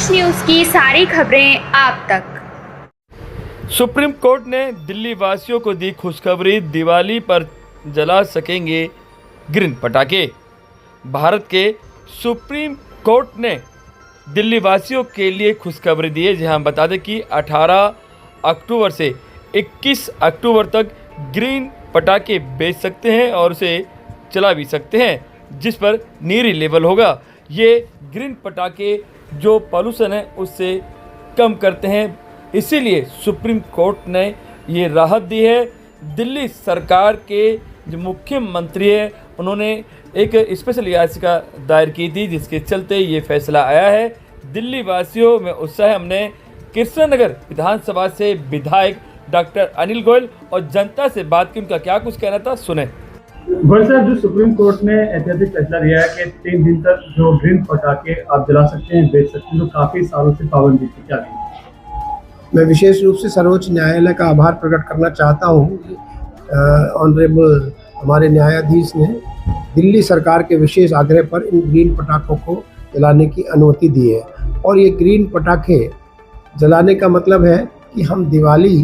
देश न्यूज़ की सारी खबरें आप तक। सुप्रीम कोर्ट ने दिल्ली वासियों को दी खुशखबरी, दिवाली पर जला सकेंगे ग्रीन पटाखे। भारत के सुप्रीम कोर्ट ने दिल्ली वासियों के लिए खुशखबरी दी है। जहां हम बता दें कि 18 अक्टूबर से 21 अक्टूबर तक ग्रीन पटाखे बेच सकते हैं और उसे चला भी सकते हैं, जिस पर नीरी लेवल होगा। ये ग्रीन पटाखे जो पॉल्यूशन है उससे कम करते हैं, इसीलिए सुप्रीम कोर्ट ने ये राहत दी है। दिल्ली सरकार के जो मुख्यमंत्री हैं उन्होंने एक स्पेशल याचिका दायर की थी, जिसके चलते ये फैसला आया है। दिल्ली वासियों में उत्साह है। हमने कृष्णनगर विधानसभा से विधायक डॉक्टर अनिल गोयल और जनता से बात की, उनका क्या कुछ कहना था, सुने। सर, जो सुप्रीम कोर्ट ने ऐतिहासिक फैसला लिया है कि 3 दिन तक जो ग्रीन पटाखे आप जला सकते हैं, बेच सकते हैं, जो काफी सालों से पाबंदी थी, क्या नहीं? मैं विशेष रूप से सर्वोच्च न्यायालय का आभार प्रकट करना चाहता हूँ। ऑनरेबल हमारे न्यायाधीश ने दिल्ली सरकार के विशेष आग्रह पर इन ग्रीन पटाखों को जलाने की अनुमति दी है। और ये ग्रीन पटाखे जलाने का मतलब है कि हम दिवाली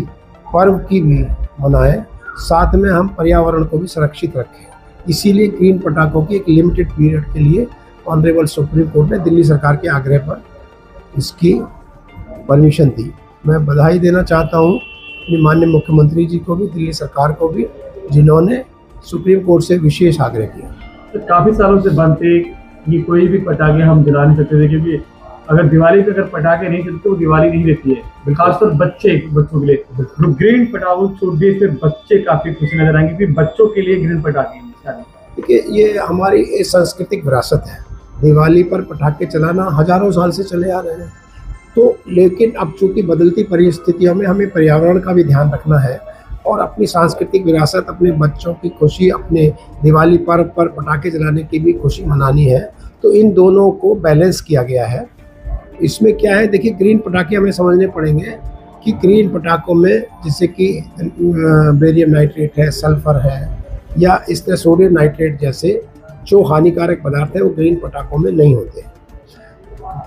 पर्व की भी मनाएं, साथ में हम पर्यावरण को भी सुरक्षित रखें। इसीलिए ग्रीन पटाखों की एक लिमिटेड पीरियड के लिए ऑनरेबल सुप्रीम कोर्ट ने दिल्ली सरकार के आग्रह पर इसकी परमिशन दी। मैं बधाई देना चाहता हूँ अपने माननीय मुख्यमंत्री जी को भी, दिल्ली सरकार को भी, जिन्होंने सुप्रीम कोर्ट से विशेष आग्रह किया। तो काफी सालों से बंद थे कि कोई भी पटाखे हम जला नहीं सकते थे, क्योंकि अगर दिवाली पे अगर पटाखे नहीं चलते तो दिवाली नहीं रहती है, खासकर बच्चों के लिए। तो ग्रीन पटाखों छूट दिए से बच्चे काफी खुश नजर आएंगे कि बच्चों के लिए ग्रीन पटाखे। देखिए, ये हमारी एक सांस्कृतिक विरासत है। दिवाली पर पटाखे चलाना हजारों साल से चले आ रहे हैं। तो लेकिन अब चूंकि बदलती परिस्थितियों में हमें पर्यावरण का भी ध्यान रखना है और अपनी सांस्कृतिक विरासत, अपने बच्चों की खुशी, अपने दिवाली पर्व पर पटाखे जलाने की भी खुशी मनानी है। तो इन दोनों को बैलेंस किया गया है। इसमें क्या है, देखिए, ग्रीन पटाखे हमें समझने पड़ेंगे कि ग्रीन पटाखों में जैसे कि बेरियम नाइट्रेट है, सल्फर है, या इस तरह सोडियम नाइट्रेट जैसे जो हानिकारक पदार्थ है वो ग्रीन पटाखों में नहीं होते।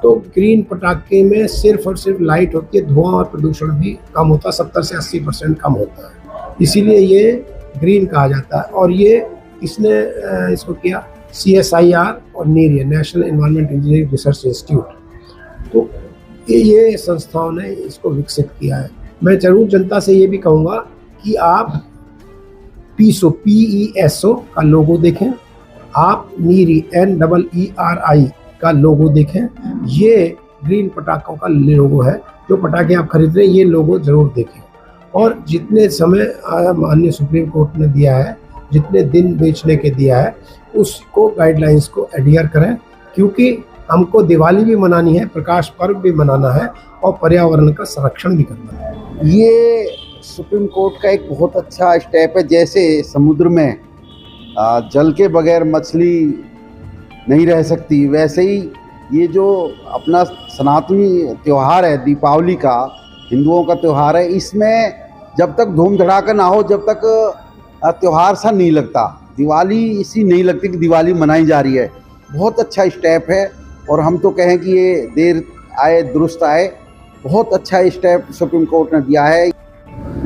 तो ग्रीन पटाखे में सिर्फ और सिर्फ लाइट होती है, धुआं और प्रदूषण भी कम होता है, 70 से 80% कम होता है। इसीलिए ये ग्रीन कहा जाता है। और ये इसने इसको किया CSIR और NERIA, national environment engineering research institute. तो ये संस्थाओं ने इसको विकसित किया है। मैं जरूर जनता से ये भी कहूँगा कि आप PESO का लोगो देखें, आप NEERI का लोगो देखें। ये ग्रीन पटाखों का लोगो है। जो पटाखे आप खरीद रहे हैं, ये लोगो जरूर देखें। और जितने समय माननीय सुप्रीम कोर्ट ने दिया है, जितने दिन बेचने के दिया है, उसको गाइडलाइंस को एडहियर करें, क्योंकि हमको दिवाली भी मनानी है, प्रकाश पर्व भी मनाना है और पर्यावरण का संरक्षण भी करना है। ये सुप्रीम कोर्ट का एक बहुत अच्छा स्टेप है। जैसे समुद्र में जल के बगैर मछली नहीं रह सकती, वैसे ही ये जो अपना सनातनी त्यौहार है दीपावली का, हिंदुओं का त्यौहार है, इसमें जब तक धूम धड़ाका ना हो, जब तक त्यौहार सा नहीं लगता, दिवाली इसी नहीं लगती कि दिवाली मनाई जा रही है। बहुत अच्छा स्टेप है और हम तो कहें कि ये देर आए दुरुस्त आए। बहुत अच्छा स्टेप सुप्रीम कोर्ट ने दिया है।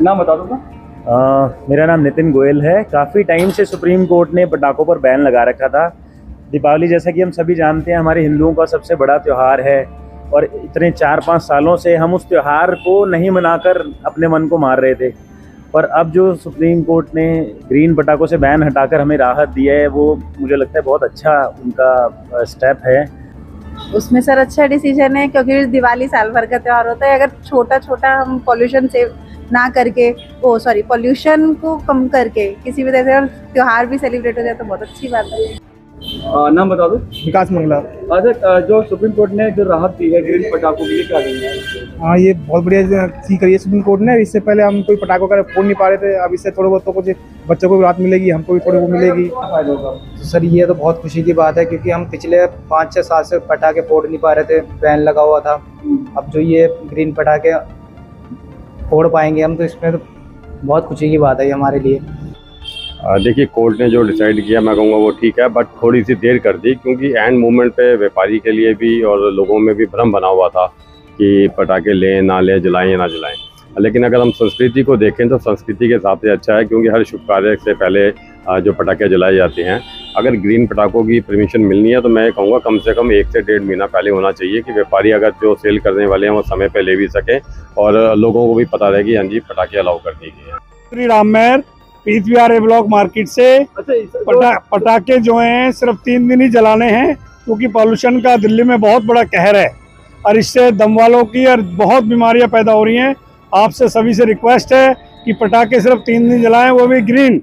नाम बता दूँगा। मेरा नाम नितिन गोयल है। काफ़ी टाइम से सुप्रीम कोर्ट ने पटाखों पर बैन लगा रखा था। दीपावली, जैसा कि हम सभी जानते हैं, हमारे हिंदुओं का सबसे बड़ा त्यौहार है और इतने 4-5 सालों से हम उस त्यौहार को नहीं मनाकर अपने मन को मार रहे थे। पर अब जो सुप्रीम कोर्ट ने ग्रीन पटाखों से बैन हटाकर हमें राहत दी है, वो मुझे लगता है बहुत अच्छा उनका स्टेप है। उसमें सर अच्छा डिसीजन है, क्योंकि दिवाली साल भर का त्यौहार होता है। अगर छोटा हम पॉल्यूशन सेव ना करके, पॉल्यूशन को कम करके किसी भी तरह से त्यौहार भी सेलिब्रेट हो जाए तो बहुत अच्छी बात है। नाम बता दो। विकास मंगला। अच्छा, जो सुप्रीम कोर्ट ने जो राहत दी है ग्रीन पटाखों के लिए, क्या कहेंगे? हाँ, ये बहुत बढ़िया चीज करी है सुप्रीम कोर्ट ने। इससे पहले हम कोई पटाखों का फोड़ नहीं पा रहे थे, अब इससे थोड़ा बहुत तो कुछ बच्चों को भी राहत मिलेगी, हमको भी थोड़ी वो मिलेगी। फायदा सर, ये तो बहुत खुशी की बात है, क्योंकि हम पिछले 5-6 साल से पटाखे फोड़ नहीं पा रहे थे, बैन लगा हुआ था। अब जो ये ग्रीन पटाखे फोड़ पाएंगे हम, तो इसमें तो बहुत खुशी की बात है हमारे लिए। देखिए कोर्ट ने जो डिसाइड किया मैं कहूँगा वो ठीक है, बट थोड़ी सी देर कर दी, क्योंकि एंड मोमेंट पे व्यापारी के लिए भी और लोगों में भी भ्रम बना हुआ था कि पटाखे लें ना लें, जलाएं या ना जलाएं। लेकिन अगर हम संस्कृति को देखें तो संस्कृति के हिसाब से अच्छा है, क्योंकि हर शुभ कार्य से पहले जो पटाखे जलाए जाते हैं, अगर ग्रीन पटाखों की परमिशन मिलनी है तो मैं कहूँगा कम से कम 1 से 1.5 महीना पहले होना चाहिए, कि व्यापारी अगर जो सेल करने वाले हैं वो समय पे ले भी सकें और लोगों को भी पता रहे कि हाँ जी पटाखे अलाउ कर दिए गए हैं। श्री राम मेहर पीथविहार ब्लॉक मार्केट से। पटाखे जो हैं सिर्फ 3 दिन ही जलाने हैं, क्योंकि पॉल्यूशन का दिल्ली में बहुत बड़ा कहर है और इससे दम वालों की और बहुत बीमारियां पैदा हो रही हैं। आपसे सभी से रिक्वेस्ट है कि पटाखे सिर्फ 3 दिन जलाएं, वो भी ग्रीन।